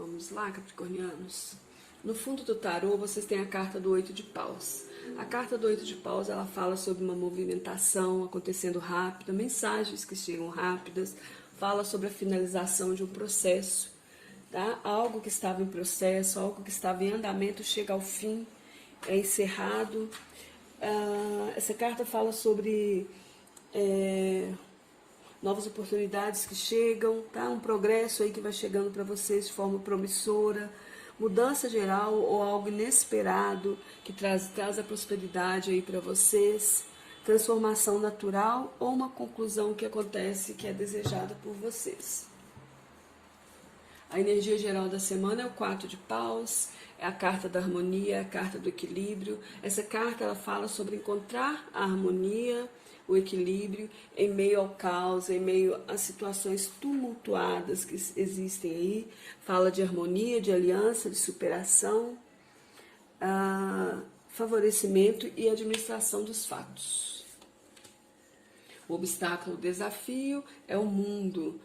Vamos lá, capricornianos. No fundo do tarô, vocês têm a carta do 8 de paus. A carta do 8 de paus, ela fala sobre uma movimentação acontecendo rápida, mensagens que chegam rápidas, fala sobre a finalização de um processo, tá? Algo que estava em processo, algo que estava em andamento chega ao fim, é encerrado. Essa carta fala sobre novas oportunidades que chegam, tá? Um progresso aí que vai chegando para vocês de forma promissora, mudança geral ou algo inesperado que traz a prosperidade aí para vocês, transformação natural ou uma conclusão que acontece que é desejada por vocês. A energia geral da semana é o 4 de paus, é a carta da harmonia, a carta do equilíbrio. Essa carta ela fala sobre encontrar a harmonia, o equilíbrio em meio ao caos, em meio às situações tumultuadas que existem aí. Fala de harmonia, de aliança, de superação, favorecimento e administração dos fatos. O obstáculo, o desafio é o mundo.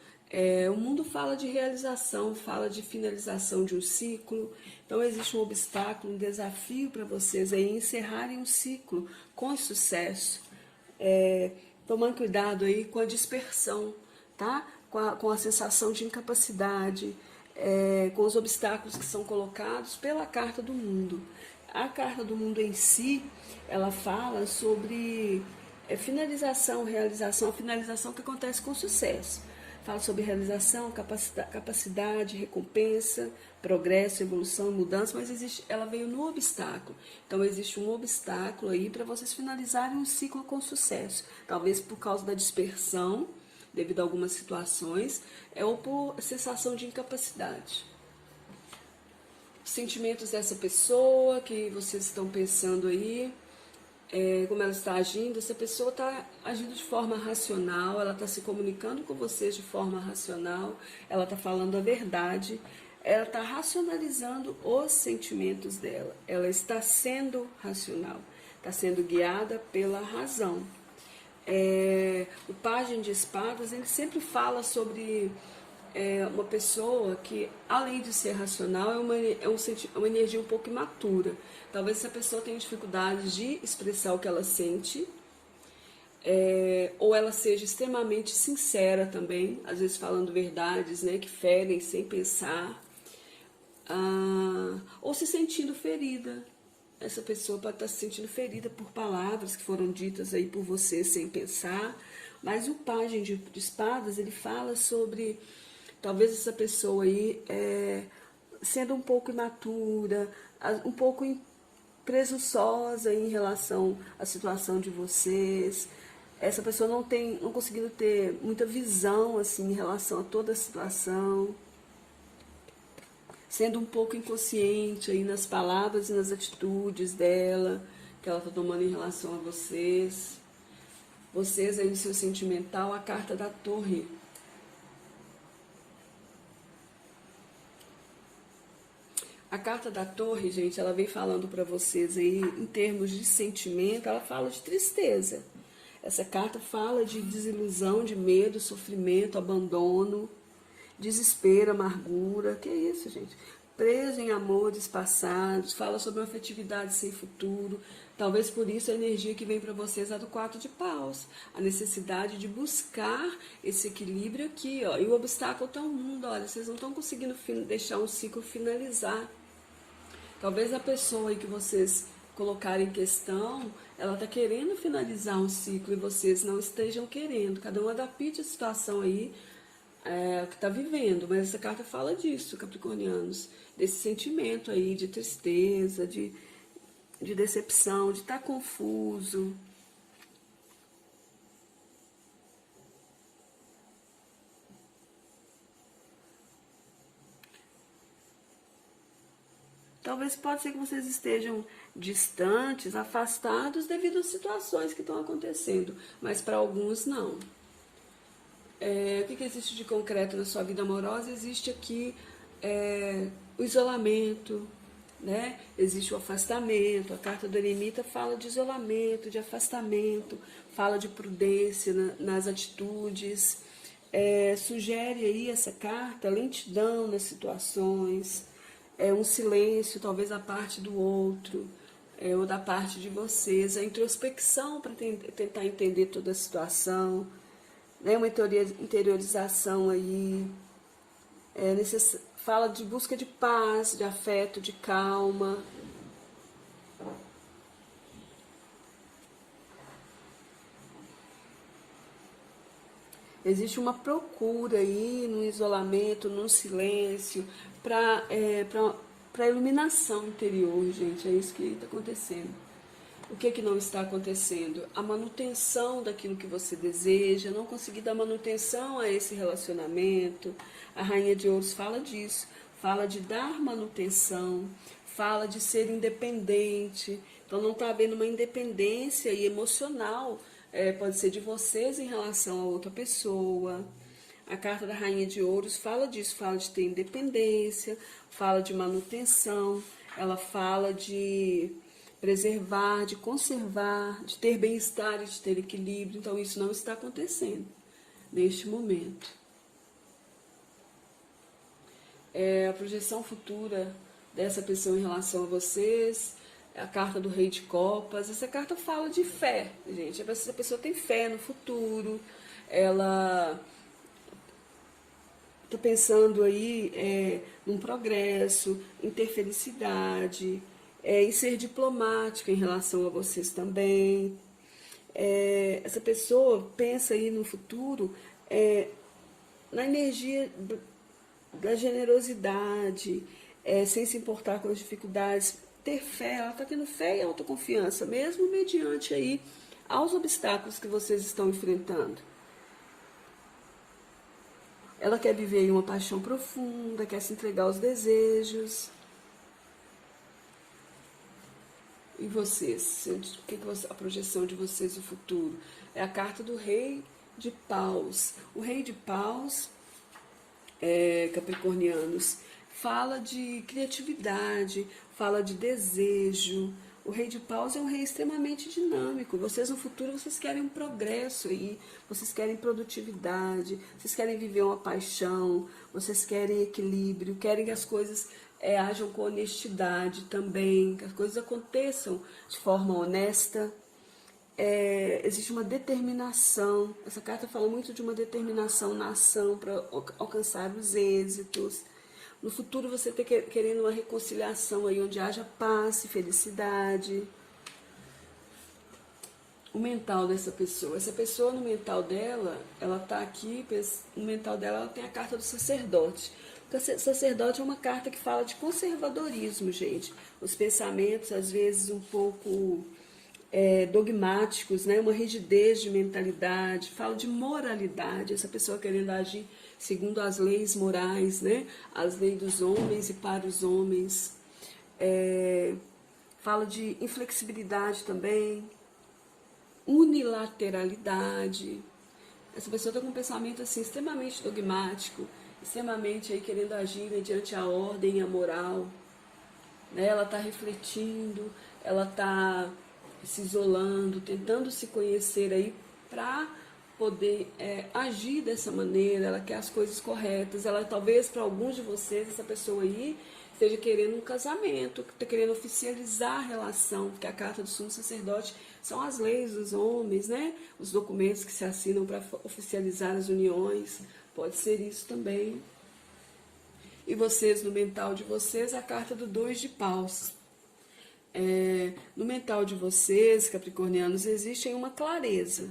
O mundo fala de realização, fala de finalização de um ciclo. Então existe um obstáculo, um desafio para vocês aí encerrarem um ciclo com sucesso. Tomando cuidado aí com a dispersão, tá? Com a sensação de incapacidade, com os obstáculos que são colocados pela carta do mundo. A carta do mundo em si, ela fala sobre finalização, realização, a finalização que acontece com sucesso. Fala sobre realização, capacidade, recompensa, progresso, evolução, mudança, mas ela veio no obstáculo. Então existe um obstáculo aí para vocês finalizarem um ciclo com sucesso. Talvez por causa da dispersão, devido a algumas situações, ou por sensação de incapacidade. Sentimentos dessa pessoa que vocês estão pensando aí, como ela está agindo, essa pessoa está agindo de forma racional, ela está se comunicando com vocês de forma racional, ela está falando a verdade, ela está racionalizando os sentimentos dela, ela está sendo racional, está sendo guiada pela razão. O Pajem de Espadas, ele sempre fala sobre uma pessoa que, além de ser racional, é uma energia um pouco imatura. Talvez essa pessoa tenha dificuldade de expressar o que ela sente, ou ela seja extremamente sincera também, às vezes falando verdades, né, que ferem sem pensar, ou se sentindo ferida. Essa pessoa pode estar se sentindo ferida por palavras que foram ditas aí por você sem pensar, mas o Pajem de Espadas, ele fala sobre talvez essa pessoa aí sendo um pouco imatura, um pouco presunçosa em relação à situação de vocês. Essa pessoa não conseguindo ter muita visão assim em relação a toda a situação, sendo um pouco inconsciente aí nas palavras e nas atitudes dela, que ela está tomando em relação a vocês. Vocês aí no seu sentimental, a carta da Torre. A carta da Torre, gente, ela vem falando para vocês aí, em termos de sentimento, ela fala de tristeza. Essa carta fala de desilusão, de medo, sofrimento, abandono, desespero, amargura. Que é isso, gente? Preso em amores passados, fala sobre uma afetividade sem futuro. Talvez por isso a energia que vem para vocês é do 4 de paus. A necessidade de buscar esse equilíbrio aqui, ó. E o obstáculo está o mundo, olha, vocês não estão conseguindo deixar um ciclo finalizar. Talvez a pessoa aí que vocês colocarem em questão, ela está querendo finalizar um ciclo e vocês não estejam querendo. Cada um adapte a situação aí que está vivendo. Mas essa carta fala disso, capricornianos. Desse sentimento aí de tristeza, de decepção, de estar confuso. Talvez pode ser que vocês estejam distantes, afastados devido às situações que estão acontecendo, mas para alguns não. O que existe de concreto na sua vida amorosa? Existe aqui o isolamento, né? Existe o afastamento. A carta do eremita fala de isolamento, de afastamento, fala de prudência nas atitudes, Sugere aí essa carta lentidão nas situações, um silêncio talvez da parte do outro, ou da parte de vocês, a introspecção para tentar entender toda a situação, né? Uma interiorização aí, fala de busca de paz, de afeto, de calma. Existe uma procura aí no isolamento, no silêncio, para iluminação interior, gente. É isso que está acontecendo. O que não está acontecendo? A manutenção daquilo que você deseja, não conseguir dar manutenção a esse relacionamento. A Rainha de Ouros fala disso, fala de dar manutenção, fala de ser independente. Então não está havendo uma independência e emocional, pode ser de vocês em relação a outra pessoa. A carta da Rainha de Ouros fala disso, fala de ter independência, fala de manutenção, ela fala de preservar, de conservar, de ter bem-estar e de ter equilíbrio. Então isso não está acontecendo neste momento. A projeção futura dessa pessoa em relação a vocês, a carta do Rei de Copas. Essa carta fala de fé, gente. Essa pessoa tem fé no futuro, ela está pensando aí num progresso, em ter felicidade, em ser diplomática em relação a vocês também. Essa pessoa pensa aí no futuro na energia da generosidade, sem se importar com as dificuldades, ter fé. Ela está tendo fé e autoconfiança, mesmo mediante aí aos obstáculos que vocês estão enfrentando. Ela quer viver uma paixão profunda, quer se entregar aos desejos. E vocês? O que a projeção de vocês no futuro? É a carta do Rei de Paus. O Rei de Paus, capricornianos, fala de criatividade, fala de desejo. O Rei de Paus é um rei extremamente dinâmico. Vocês no futuro, vocês querem um progresso aí, vocês querem produtividade, vocês querem viver uma paixão, vocês querem equilíbrio, querem que as coisas hajam com honestidade também, que as coisas aconteçam de forma honesta. Existe uma determinação. Essa carta fala muito de uma determinação na ação para alcançar os êxitos. No futuro você está querendo uma reconciliação aí onde haja paz e felicidade. O mental dessa pessoa. Essa pessoa, no mental dela, ela está aqui, no mental dela ela tem a carta do sacerdote. O sacerdote é uma carta que fala de conservadorismo, gente. Os pensamentos, às vezes, um pouco dogmáticos, né? Uma rigidez de mentalidade, fala de moralidade, essa pessoa querendo agir segundo as leis morais, né? As leis dos homens e para os homens. Fala de inflexibilidade também, unilateralidade. Essa pessoa está com um pensamento assim, extremamente dogmático, extremamente aí, querendo agir mediante a ordem e a moral. Né? Ela está refletindo, ela está se isolando, tentando se conhecer aí para poder agir dessa maneira. Ela quer as coisas corretas. Ela talvez para alguns de vocês, essa pessoa aí esteja querendo um casamento, está querendo oficializar a relação, porque a carta do sumo sacerdote são as leis dos homens, né? Os documentos que se assinam para oficializar as uniões. Pode ser isso também. E vocês, no mental de vocês, a carta do 2 de paus. No mental de vocês, capricornianos, existe uma clareza.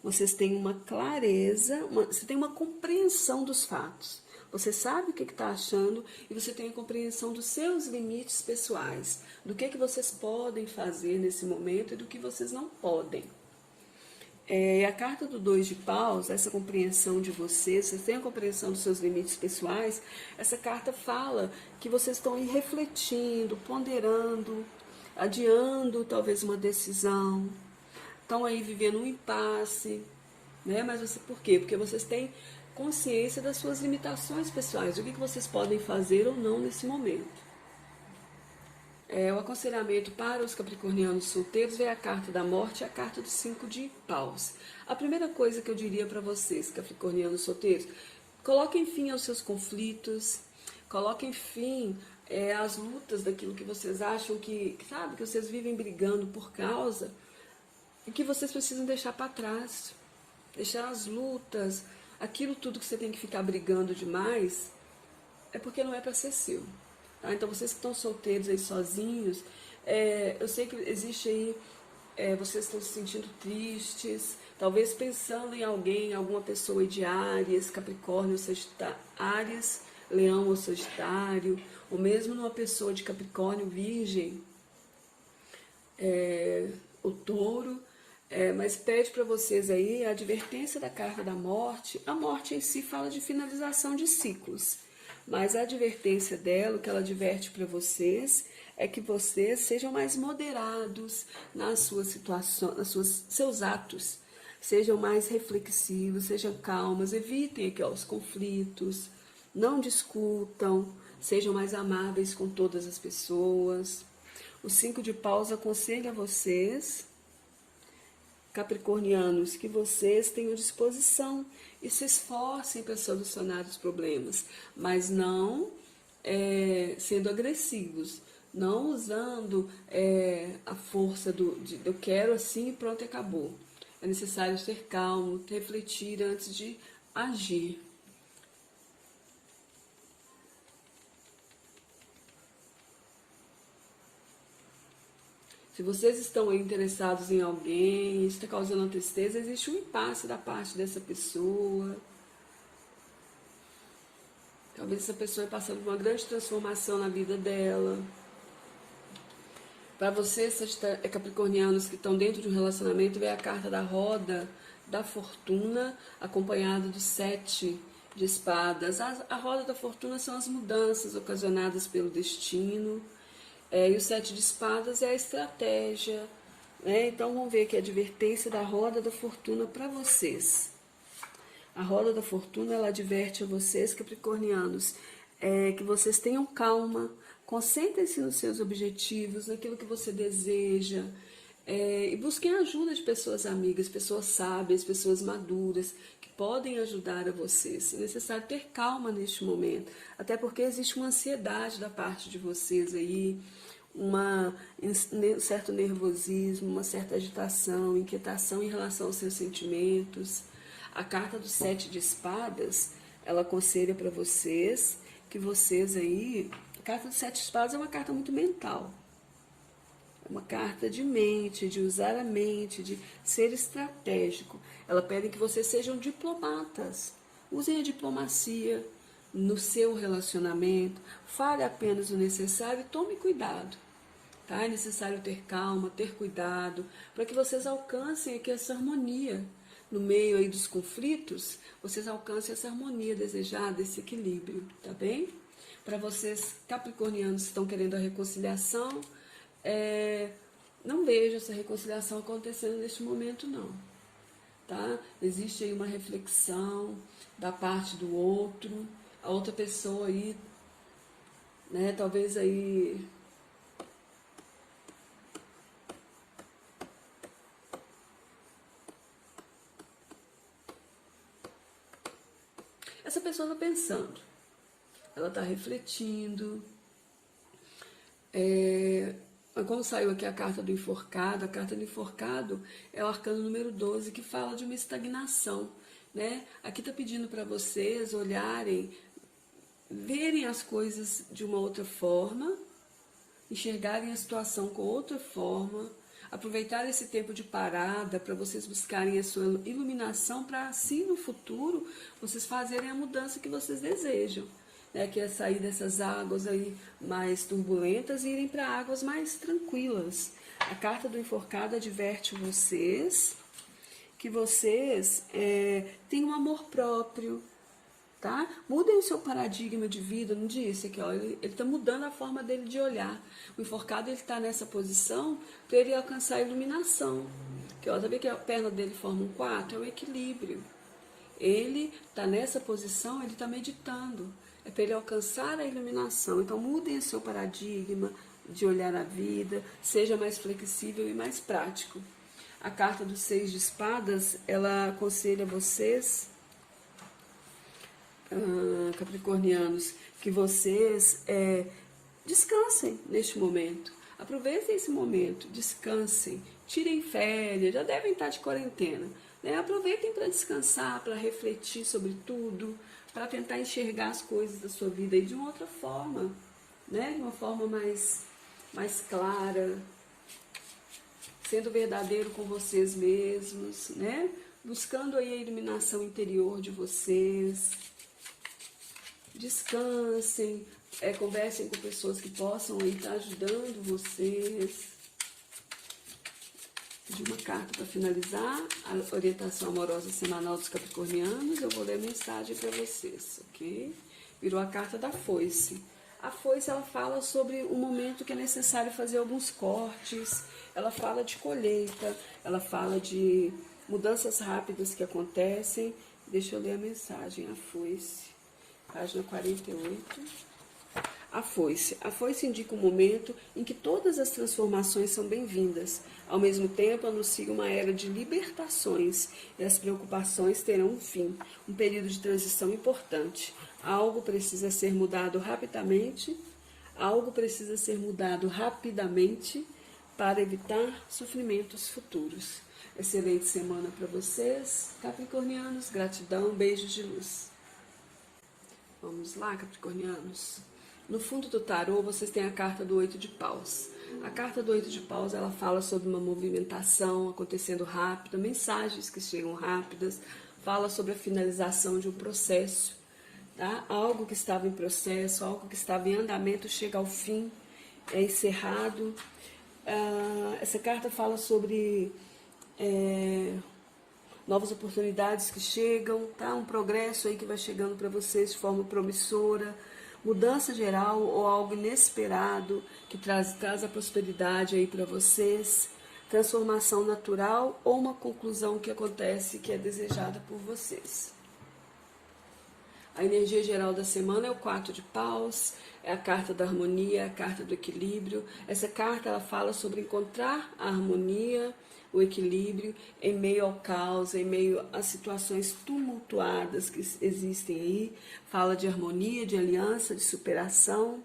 Vocês têm uma clareza, você tem uma compreensão dos fatos. Você sabe o que está achando e você tem a compreensão dos seus limites pessoais, do que vocês podem fazer nesse momento e do que vocês não podem. A carta do 2 de paus, essa compreensão de vocês têm a compreensão dos seus limites pessoais. Essa carta fala que vocês estão aí refletindo, ponderando, adiando talvez uma decisão, estão aí vivendo um impasse, né? Mas por quê? Porque vocês têm consciência das suas limitações pessoais, do que vocês podem fazer ou não nesse momento. O aconselhamento para os capricornianos solteiros vem a carta da morte e a carta do 5 de paus. A primeira coisa que eu diria para vocês, capricornianos solteiros, coloquem fim aos seus conflitos, coloquem fim às lutas daquilo que vocês acham sabe, que vocês vivem brigando por causa, e que vocês precisam deixar para trás, deixar as lutas, aquilo tudo que você tem que ficar brigando demais, é porque não é para ser seu. Tá? Então, vocês que estão solteiros aí sozinhos, eu sei que existe aí, vocês estão se sentindo tristes, talvez pensando em alguém, alguma pessoa de Áries, Capricórnio, Áries, Leão ou Sagitário, ou mesmo numa pessoa de Capricórnio, Virgem, o Touro, mas pede para vocês aí a advertência da carta da morte. A morte em si fala de finalização de ciclos. Mas a advertência dela, o que ela adverte para vocês, é que vocês sejam mais moderados nas suas situações, seus atos. Sejam mais reflexivos, sejam calmas, evitem aqui, os conflitos, não discutam, sejam mais amáveis com todas as pessoas. O 5 de paus aconselha a vocês, capricornianos, que vocês tenham disposição e se esforcem para solucionar os problemas, mas não sendo agressivos, não usando a força eu quero assim e pronto, acabou. É necessário ser calmo, refletir antes de agir. Se vocês estão interessados em alguém, isso está causando tristeza, existe um impasse da parte dessa pessoa. Talvez essa pessoa esteja passando por uma grande transformação na vida dela. Para vocês, capricornianos que estão dentro de um relacionamento, vem a carta da roda da fortuna, acompanhada do 7 de espadas. A roda da fortuna são as mudanças ocasionadas pelo destino. E o 7 de espadas é a estratégia, né? Então vamos ver aqui a advertência da roda da fortuna para vocês. A roda da fortuna, ela adverte a vocês, capricornianos, que vocês tenham calma, concentrem-se nos seus objetivos, naquilo que você deseja, e busquem a ajuda de pessoas amigas, pessoas sábias, pessoas maduras, que podem ajudar a vocês. É necessário ter calma neste momento, até porque existe uma ansiedade da parte de vocês aí, um certo nervosismo, uma certa agitação, inquietação em relação aos seus sentimentos. A carta do 7 de espadas, ela aconselha para vocês que vocês aí... A carta do 7 de espadas é uma carta muito mental. É uma carta de mente, de usar a mente, de ser estratégico. Ela pede que vocês sejam diplomatas. Usem a diplomacia no seu relacionamento. Fale apenas o necessário e tome cuidado. Tá? É necessário ter calma, ter cuidado, para que vocês alcancem aqui essa harmonia. No meio aí dos conflitos, vocês alcancem essa harmonia desejada, esse equilíbrio, tá bem? Para vocês capricornianos que estão querendo a reconciliação, não vejo essa reconciliação acontecendo neste momento, não. Tá? Existe aí uma reflexão da parte do outro, a outra pessoa aí, né, talvez aí... Essa pessoa está pensando, ela está refletindo. Como saiu aqui a carta do enforcado, a carta do enforcado é o arcano número 12, que fala de uma estagnação, né? Aqui está pedindo para vocês olharem, verem as coisas de uma outra forma, enxergarem a situação com outra forma, aproveitar esse tempo de parada para vocês buscarem a sua iluminação, para assim no futuro vocês fazerem a mudança que vocês desejam, né? Que é sair dessas águas aí mais turbulentas e irem para águas mais tranquilas. A carta do enforcado adverte vocês que vocês têm um amor próprio, tá? Mudem o seu paradigma de vida, não disse aqui, ó, ele está mudando a forma dele de olhar. O enforcado, ele está nessa posição para ele alcançar a iluminação. Que, ó, tá vendo que a perna dele forma um 4? É o equilíbrio. Ele está nessa posição, ele está meditando. É para ele alcançar a iluminação. Então, mudem o seu paradigma, de olhar a vida, seja mais flexível e mais prático. A carta do 6 de espadas, ela aconselha vocês, capricornianos, que vocês descansem neste momento. Aproveitem esse momento, descansem, tirem férias, já devem estar de quarentena. Né? Aproveitem para descansar, para refletir sobre tudo, para tentar enxergar as coisas da sua vida aí de uma outra forma, né? De uma forma mais clara, sendo verdadeiro com vocês mesmos, né? Buscando aí a iluminação interior de vocês. Descansem, conversem com pessoas que possam aí estar ajudando vocês. De uma carta para finalizar, a orientação amorosa semanal dos capricornianos, eu vou ler a mensagem para vocês, ok? Virou a carta da foice. A foice, ela fala sobre um momento que é necessário fazer alguns cortes, ela fala de colheita, ela fala de mudanças rápidas que acontecem. Deixa eu ler a mensagem, a foice, página 48. A foice. A foice indica um momento em que todas as transformações são bem-vindas. Ao mesmo tempo, anuncia uma era de libertações e as preocupações terão um fim, um período de transição importante. Algo precisa ser mudado rapidamente, para evitar sofrimentos futuros. Excelente semana para vocês, capricornianos. Gratidão, beijos de luz. Vamos lá, capricornianos. No fundo do tarô, vocês têm a carta do 8 de paus. A carta do 8 de paus, ela fala sobre uma movimentação acontecendo rápida, mensagens que chegam rápidas, fala sobre a finalização de um processo, tá? Algo que estava em processo, algo que estava em andamento chega ao fim, é encerrado. Essa carta fala sobre novas oportunidades que chegam, tá? Um progresso aí que vai chegando para vocês de forma promissora, mudança geral ou algo inesperado que traz a prosperidade aí para vocês, transformação natural ou uma conclusão que acontece que é desejada por vocês. A energia geral da semana é o 4 de paus, é a carta da harmonia, é a carta do equilíbrio. Essa carta, ela fala sobre encontrar a harmonia, o equilíbrio em meio ao caos, em meio às situações tumultuadas que existem aí. Fala de harmonia, de aliança, de superação,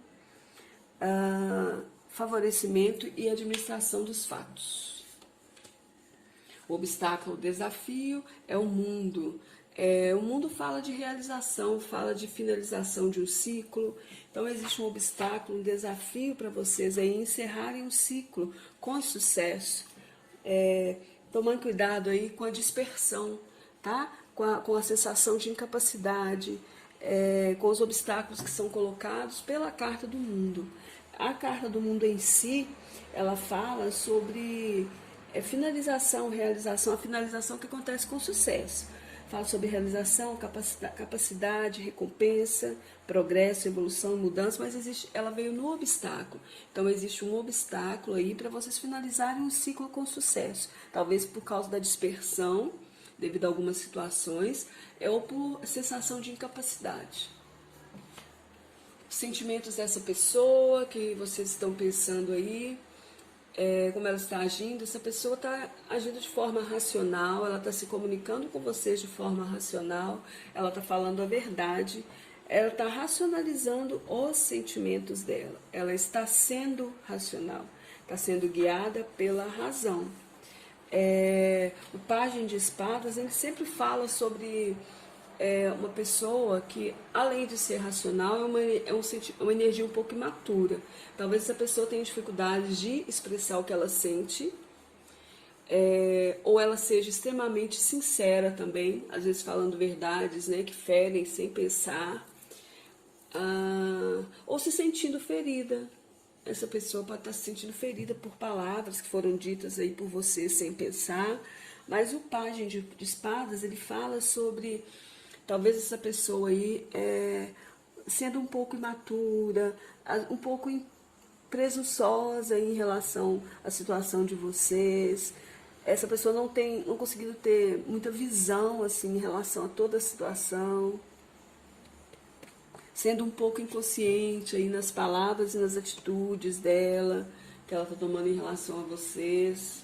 favorecimento e administração dos fatos. O obstáculo, o desafio é o mundo. O mundo fala de realização, fala de finalização de um ciclo. Então existe um obstáculo, um desafio para vocês aí encerrarem um ciclo com sucesso. Tomando cuidado aí com a dispersão, tá? Com a sensação de incapacidade, com os obstáculos que são colocados pela carta do mundo. A carta do mundo em si, ela fala sobre finalização, realização, a finalização que acontece com sucesso. Fala sobre realização, capacidade, recompensa, progresso, evolução, mudança, mas ela veio no obstáculo. Então existe um obstáculo aí para vocês finalizarem um ciclo com sucesso. Talvez por causa da dispersão, devido a algumas situações, ou por sensação de incapacidade. Os sentimentos dessa pessoa que vocês estão pensando aí, como ela está agindo, essa pessoa está agindo de forma racional, ela está se comunicando com vocês de forma racional, ela está falando a verdade, ela está racionalizando os sentimentos dela, ela está sendo racional, está sendo guiada pela razão. O pajem de espadas, ele sempre fala sobre uma pessoa que, além de ser racional, é uma energia um pouco imatura. Talvez essa pessoa tenha dificuldade de expressar o que ela sente, ou ela seja extremamente sincera também, às vezes falando verdades, né, que ferem sem pensar, ou se sentindo ferida. Essa pessoa pode estar se sentindo ferida por palavras que foram ditas aí por você sem pensar, mas o pajem de espadas, ele fala sobre talvez essa pessoa aí sendo um pouco imatura, um pouco presunçosa em relação à situação de vocês. Essa pessoa não conseguindo ter muita visão assim em relação a toda a situação. sendo um pouco inconsciente aí nas palavras e nas atitudes dela, que ela está tomando em relação a vocês.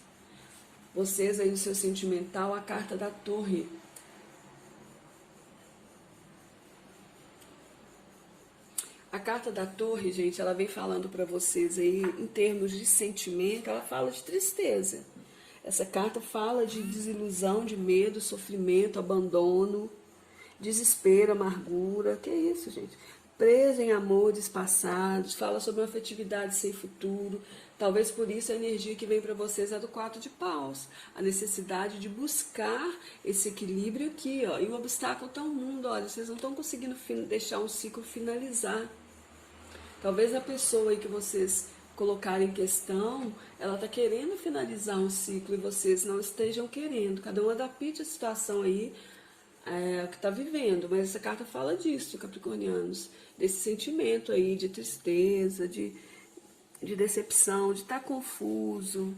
Vocês aí no seu sentimental, a carta da Torre. A carta da Torre, gente, ela vem falando para vocês aí, em termos de sentimento, ela fala de tristeza. Essa carta fala de desilusão, de medo, sofrimento, abandono, desespero, amargura. Que é isso, gente? Presa em amores passados, fala sobre uma afetividade sem futuro. Talvez por isso a energia que vem para vocês é do 4 de paus. A necessidade de buscar esse equilíbrio aqui, ó. E o obstáculo está o mundo, olha, vocês não estão conseguindo deixar um ciclo finalizar. Talvez a pessoa aí que vocês colocarem em questão, ela está querendo finalizar um ciclo e vocês não estejam querendo. Cada um adapte a situação aí que está vivendo. Mas essa carta fala disso, capricornianos. Desse sentimento aí de tristeza, de decepção, de estar confuso.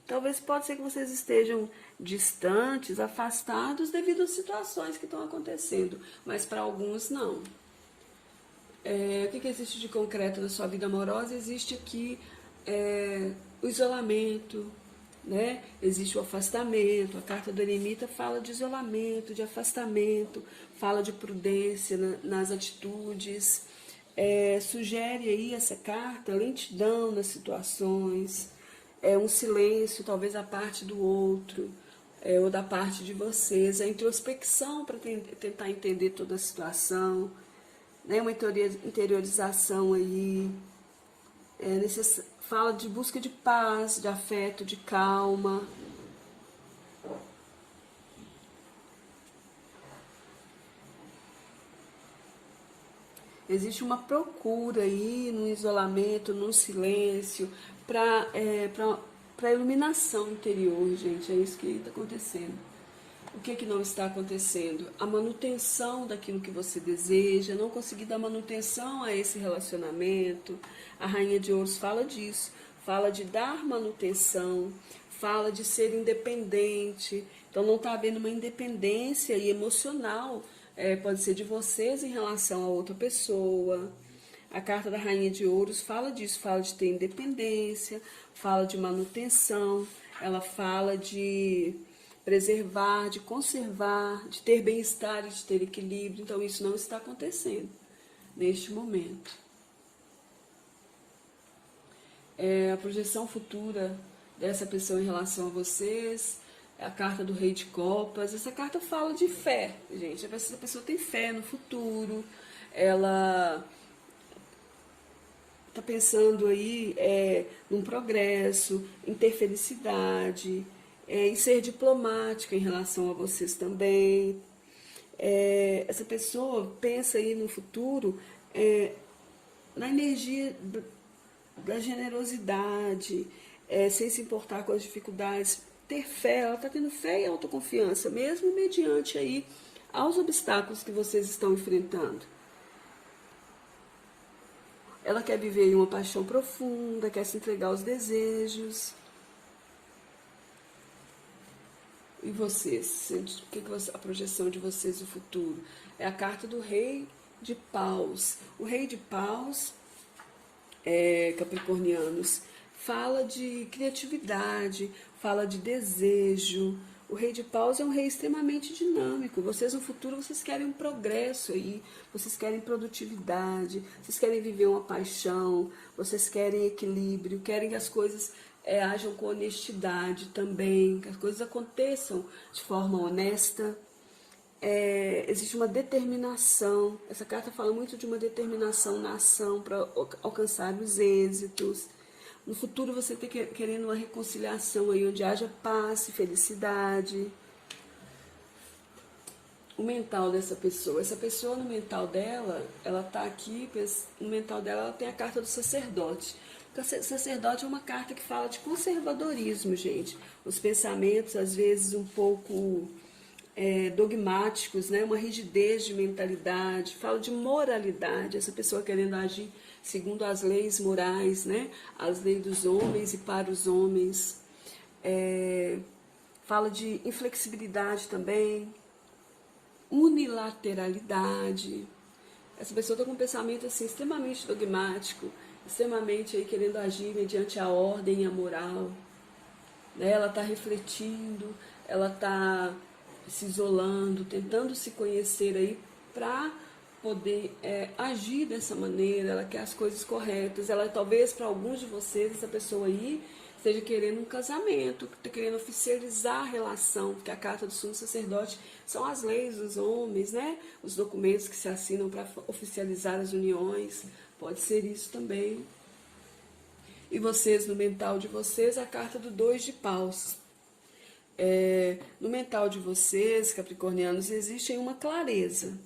Talvez pode ser que vocês estejam distantes, afastados devido às situações que estão acontecendo, mas para alguns não. O que existe de concreto na sua vida amorosa? Existe aqui o isolamento, né? Existe o afastamento. A carta do eremita fala de isolamento, de afastamento, fala de prudência nas atitudes. Sugere aí essa carta lentidão nas situações, um silêncio, talvez da parte do outro, ou da parte de vocês, a introspecção para tentar entender toda a situação, né? Uma interiorização aí, fala de busca de paz, de afeto, de calma. Existe uma procura aí no isolamento, no silêncio, para iluminação interior, gente. É isso que está acontecendo. O que não está acontecendo? A manutenção daquilo que você deseja, não conseguir dar manutenção a esse relacionamento. A Rainha de Ouros fala disso, fala de dar manutenção, fala de ser independente. Então não está havendo uma independência aí emocional, pode ser de vocês em relação a outra pessoa. A carta da Rainha de Ouros fala disso, fala de ter independência, fala de manutenção, ela fala de preservar, de conservar, de ter bem-estar, de ter equilíbrio. Então isso não está acontecendo neste momento. A projeção futura dessa pessoa em relação a vocês, a carta do Rei de Copas. Essa carta fala de fé, gente. Essa pessoa tem fé no futuro, ela está pensando aí num progresso, em ter felicidade, em ser diplomática em relação a vocês também. Essa pessoa pensa aí no futuro na energia da generosidade, sem se importar com as dificuldades, ter fé. Ela está tendo fé e autoconfiança, mesmo mediante aí aos obstáculos que vocês estão enfrentando. Ela quer viver uma paixão profunda, quer se entregar aos desejos. E vocês? O que a projeção de vocês no futuro? É a carta do Rei de Paus. O Rei de Paus, capricornianos, fala de criatividade, fala de desejo. O Rei de Paus é um rei extremamente dinâmico. Vocês no futuro, vocês querem um progresso aí, vocês querem produtividade, vocês querem viver uma paixão, vocês querem equilíbrio, querem que as coisas ajam com honestidade também, que as coisas aconteçam de forma honesta. Existe uma determinação. Essa carta fala muito de uma determinação na ação para alcançar os êxitos. No futuro você está querendo uma reconciliação aí, onde haja paz e felicidade. O mental dessa pessoa. Essa pessoa, no mental dela, ela está aqui, no mental dela ela tem a carta do sacerdote. O sacerdote é uma carta que fala de conservadorismo, gente. Os pensamentos, às vezes, um pouco dogmáticos, né? Uma rigidez de mentalidade, fala de moralidade, essa pessoa querendo agir segundo as leis morais, né? As leis dos homens e para os homens. Fala de inflexibilidade também, unilateralidade. Essa pessoa está com um pensamento assim, extremamente dogmático, extremamente aí, querendo agir mediante a ordem e a moral. Né? Ela está refletindo, ela está se isolando, tentando se conhecer aí para poder agir dessa maneira. Ela quer as coisas corretas. Ela talvez para alguns de vocês, essa pessoa aí esteja querendo um casamento, está querendo oficializar a relação, porque a carta do sumo sacerdote são as leis dos homens, né? Os documentos que se assinam para oficializar as uniões. Pode ser isso também. E vocês, no mental de vocês, a carta do 2 de paus. No mental de vocês, capricornianos, existe uma clareza.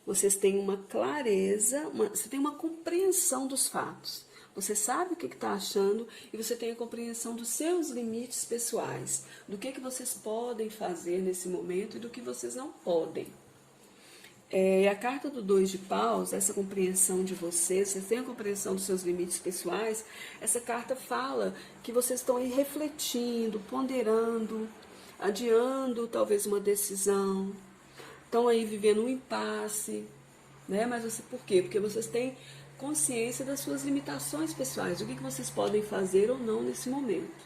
Vocês têm uma clareza, você tem uma compreensão dos fatos. Você sabe o que está achando e você tem a compreensão dos seus limites pessoais, do que vocês podem fazer nesse momento e do que vocês não podem. A carta do 2 de paus, essa compreensão de vocês têm a compreensão dos seus limites pessoais, essa carta fala que vocês estão aí refletindo, ponderando, adiando talvez uma decisão, estão aí vivendo um impasse, né? Mas por quê? Porque vocês têm consciência das suas limitações pessoais, do que vocês podem fazer ou não nesse momento.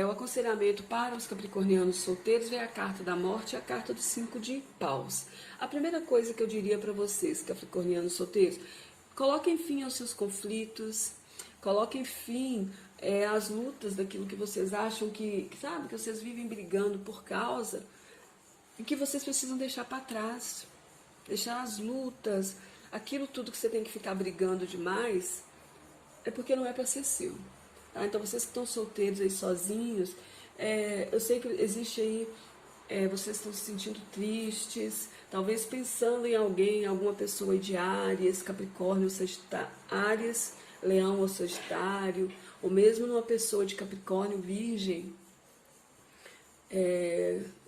O aconselhamento para os capricornianos solteiros vem a carta da morte e a carta do 5 de paus. A primeira coisa que eu diria para vocês, capricornianos solteiros, coloquem fim aos seus conflitos, coloquem fim às lutas daquilo que vocês acham que vocês vivem brigando por causa e que vocês precisam deixar para trás, deixar as lutas, aquilo tudo que você tem que ficar brigando demais, é porque não é para ser seu. Tá? Então, vocês que estão solteiros aí sozinhos, eu sei que existe aí, vocês estão se sentindo tristes, talvez pensando em alguém, alguma pessoa aí de Áries, Capricórnio, Áries, Leão ou Sagitário, ou mesmo numa pessoa de Capricórnio, Virgem,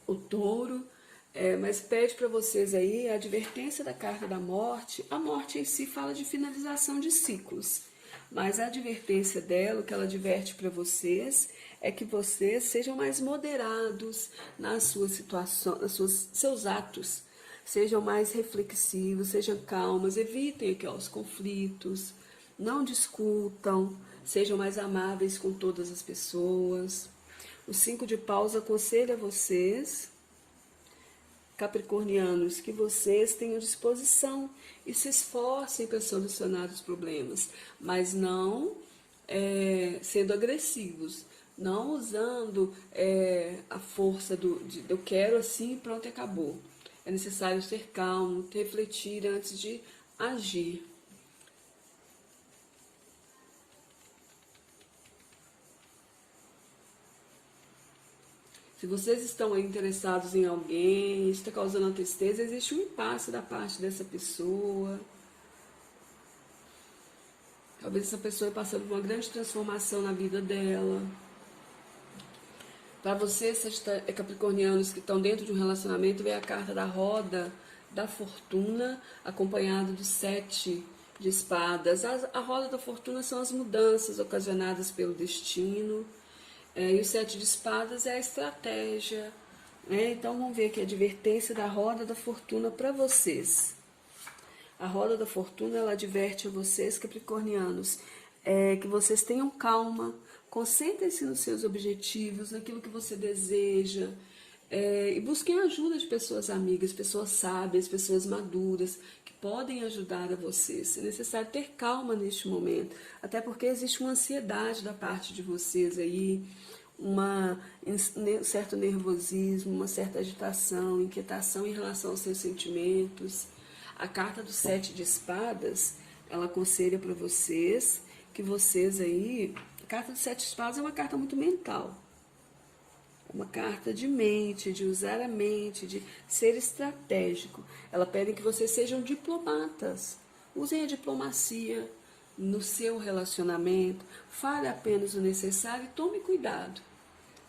o Touro. Mas pede para vocês aí a advertência da carta da morte. A morte em si fala de finalização de ciclos, mas a advertência dela, o que ela adverte para vocês, é que vocês sejam mais moderados nas suas situações, seus atos, sejam mais reflexivos, sejam calmas, evitem aqui, os conflitos, não discutam, sejam mais amáveis com todas as pessoas. O 5 de paus aconselha vocês, capricornianos, que vocês tenham disposição e se esforcem para solucionar os problemas, mas não sendo agressivos, não usando a força do eu quero assim e pronto, acabou. É necessário ser calmo, refletir antes de agir. Se vocês estão aí interessados em alguém, isso está causando uma tristeza, existe um impasse da parte dessa pessoa. Talvez essa pessoa esteja passando por uma grande transformação na vida dela. Para vocês, capricornianos, que estão dentro de um relacionamento, vem a carta da roda da fortuna, acompanhado do 7 de espadas. A roda da fortuna são as mudanças ocasionadas pelo destino. E o 7 de espadas é a estratégia. Então, vamos ver aqui a advertência da roda da fortuna para vocês. A roda da fortuna, ela adverte a vocês, capricornianos, que vocês tenham calma, concentrem-se nos seus objetivos, naquilo que você deseja, e busquem a ajuda de pessoas amigas, pessoas sábias, pessoas maduras, que podem ajudar a vocês. É necessário ter calma neste momento, até porque existe uma ansiedade da parte de vocês aí, um certo nervosismo, uma certa agitação, inquietação em relação aos seus sentimentos. A carta do 7 de espadas, ela aconselha para vocês que vocês aí... A carta do 7 de espadas é uma carta muito mental. É uma carta de mente, de usar a mente, de ser estratégico. Ela pede que vocês sejam diplomatas. Usem a diplomacia no seu relacionamento. Fale apenas o necessário e tome cuidado.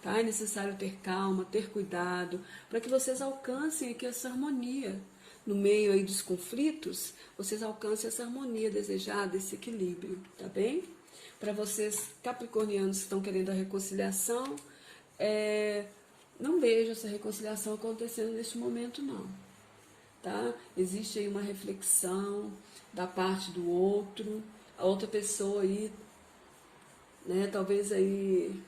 tá? É necessário ter calma, ter cuidado, para que vocês alcancem aqui essa harmonia. No meio aí dos conflitos, vocês alcancem essa harmonia desejada, esse equilíbrio, tá bem? Para vocês capricornianos que estão querendo a reconciliação, não vejo essa reconciliação acontecendo neste momento, não. Tá? Existe aí uma reflexão da parte do outro, a outra pessoa aí, né, talvez aí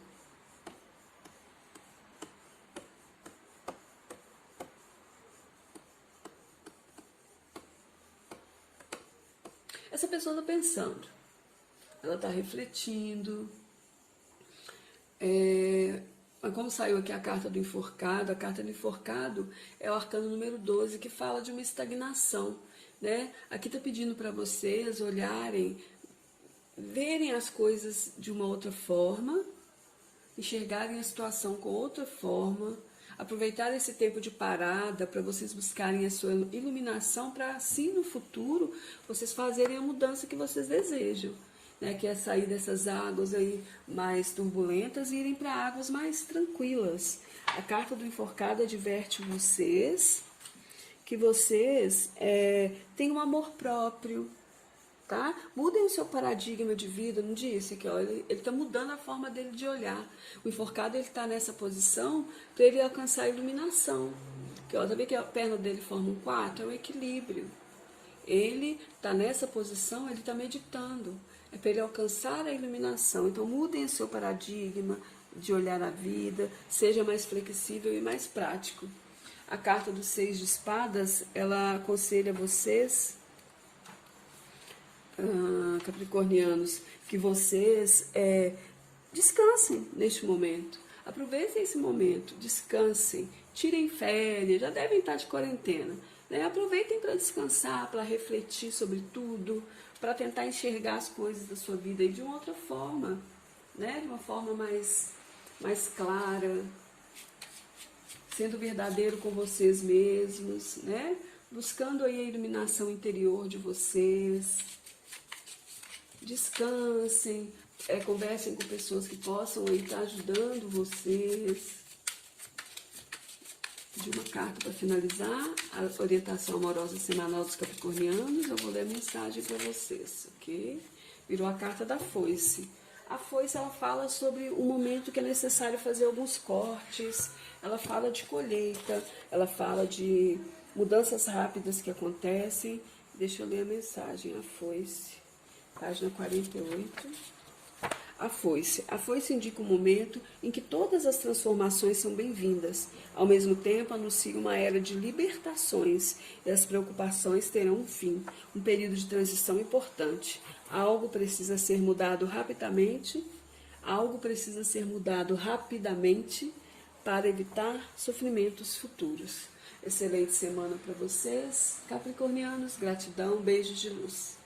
essa pessoa está pensando, ela está refletindo, mas como saiu aqui a carta do enforcado, a carta do enforcado é o arcano número 12, que fala de uma estagnação, né? Aqui está pedindo para vocês olharem, verem as coisas de uma outra forma, enxergarem a situação com outra forma, aproveitar esse tempo de parada para vocês buscarem a sua iluminação, para assim no futuro vocês fazerem a mudança que vocês desejam, né? Que é sair dessas águas aí mais turbulentas e irem para águas mais tranquilas. A carta do enforcado adverte vocês que vocês têm um amor próprio, tá? Mudem o seu paradigma de vida, não disse aqui, ó, ele está mudando a forma dele de olhar. O enforcado, ele está nessa posição para ele alcançar a iluminação. Que, ó, tá vendo que a perna dele forma um 4? É o equilíbrio. Ele está nessa posição, ele está meditando. É para ele alcançar a iluminação. Então, mudem o seu paradigma de olhar a vida, seja mais flexível e mais prático. A carta do 6 de espadas, ela aconselha vocês, capricornianos, que vocês descansem neste momento. Aproveitem esse momento, descansem, tirem férias, já devem estar de quarentena, né? Aproveitem para descansar, para refletir sobre tudo, para tentar enxergar as coisas da sua vida de uma outra forma, né? De uma forma mais clara, sendo verdadeiro com vocês mesmos, né? Buscando aí a iluminação interior de vocês. Descansem, conversem com pessoas que possam aí estar ajudando vocês. De uma carta para finalizar, a orientação amorosa semanal dos capricornianos, eu vou ler a mensagem para vocês, ok? Virou a carta da foice. A foice, ela fala sobre um momento que é necessário fazer alguns cortes, ela fala de colheita, ela fala de mudanças rápidas que acontecem. Deixa eu ler a mensagem, a foice. Página 48. A foice. A foice indica um momento em que todas as transformações são bem-vindas. Ao mesmo tempo, anuncia uma era de libertações e as preocupações terão um fim, um período de transição importante. Algo precisa ser mudado rapidamente para evitar sofrimentos futuros. Excelente semana para vocês, capricornianos. Gratidão, beijos de luz.